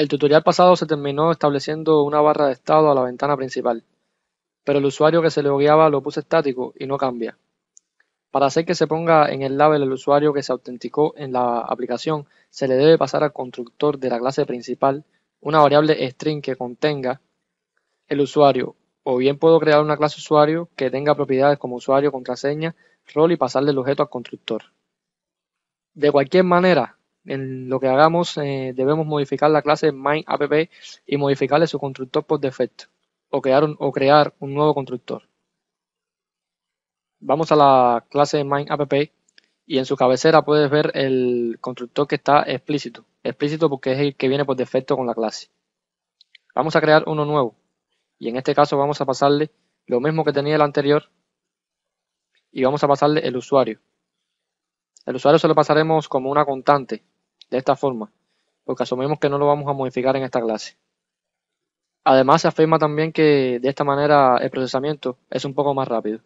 El tutorial pasado se terminó estableciendo una barra de estado a la ventana principal, pero el usuario que se logueaba lo puse estático y no cambia. Para hacer que se ponga en el label el usuario que se autenticó en la aplicación, se le debe pasar al constructor de la clase principal una variable string que contenga el usuario, o bien puedo crear una clase usuario que tenga propiedades como usuario, contraseña, rol y pasarle el objeto al constructor. De cualquier manera, en lo que hagamos debemos modificar la clase main.app y modificarle su constructor por defecto, o crear un nuevo constructor. Vamos a la clase main.app y en su cabecera puedes ver el constructor que está explícito. Explícito porque es el que viene por defecto con la clase. Vamos a crear uno nuevo y en este caso vamos a pasarle lo mismo que tenía el anterior y vamos a pasarle el usuario. El usuario se lo pasaremos como una constante, de esta forma, porque asumimos que no lo vamos a modificar en esta clase. Además se afirma también que de esta manera el procesamiento es un poco más rápido.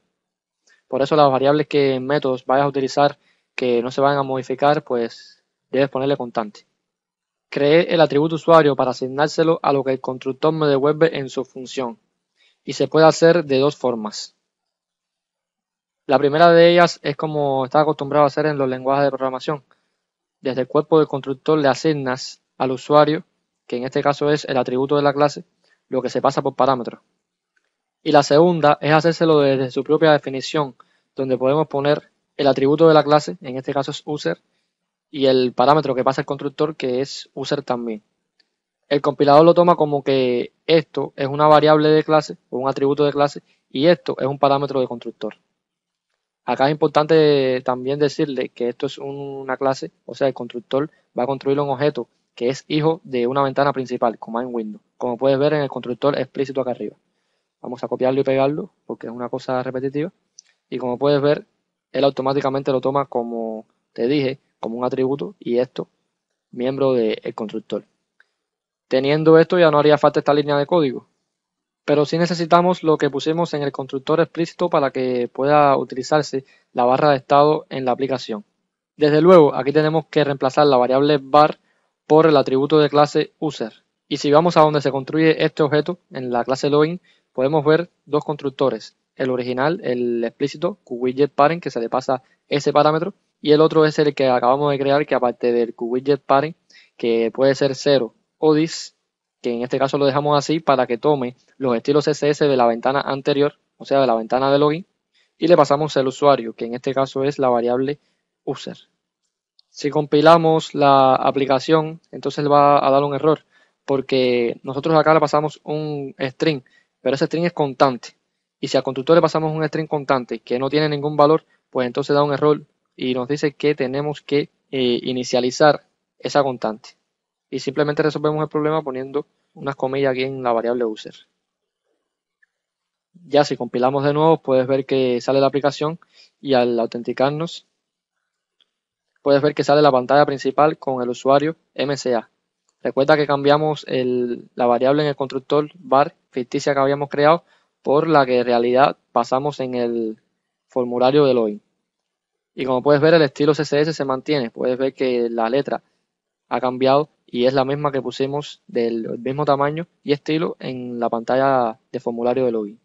Por eso las variables que en métodos vayas a utilizar que no se van a modificar, pues debes ponerle constante. Creé el atributo usuario para asignárselo a lo que el constructor me devuelve en su función. Y se puede hacer de dos formas. La primera de ellas es como está acostumbrado a hacer en los lenguajes de programación. Desde el cuerpo del constructor le asignas al usuario, que en este caso es el atributo de la clase, lo que se pasa por parámetro. Y la segunda es hacérselo desde su propia definición, donde podemos poner el atributo de la clase, en este caso es user, y el parámetro que pasa el constructor, que es user también. El compilador lo toma como que esto es una variable de clase o un atributo de clase y esto es un parámetro de constructor. Acá es importante también decirle que esto es una clase, o sea, el constructor va a construir un objeto que es hijo de una ventana principal, como en Windows, como puedes ver en el constructor explícito acá arriba. Vamos a copiarlo y pegarlo porque es una cosa repetitiva. Y como puedes ver, él automáticamente lo toma como te dije, como un atributo y esto, miembro del constructor. Teniendo esto ya no haría falta esta línea de código. Pero sí necesitamos lo que pusimos en el constructor explícito para que pueda utilizarse la barra de estado en la aplicación. Desde luego, aquí tenemos que reemplazar la variable var por el atributo de clase user. Y si vamos a donde se construye este objeto, en la clase login, podemos ver dos constructores. El original, el explícito, QWidgetParent, que se le pasa ese parámetro, y el otro es el que acabamos de crear, que aparte del QWidgetParent, que puede ser 0 o this, que en este caso lo dejamos así para que tome los estilos CSS de la ventana anterior, o sea, de la ventana de login, y le pasamos el usuario, que en este caso es la variable user. Si compilamos la aplicación, entonces le va a dar un error, porque nosotros acá le pasamos un string, pero ese string es constante. Y si al constructor le pasamos un string constante que no tiene ningún valor, pues entonces da un error y nos dice que tenemos que inicializar esa constante. Y simplemente resolvemos el problema poniendo unas comillas aquí en la variable user. Ya si compilamos de nuevo, puedes ver que sale la aplicación y al autenticarnos, puedes ver que sale la pantalla principal con el usuario MCA. Recuerda que cambiamos la variable en el constructor var ficticia que habíamos creado por la que en realidad pasamos en el formulario de login. Y como puedes ver, el estilo CSS se mantiene. Puedes ver que la letra ha cambiado y es la misma que pusimos del mismo tamaño y estilo en la pantalla de formulario de login.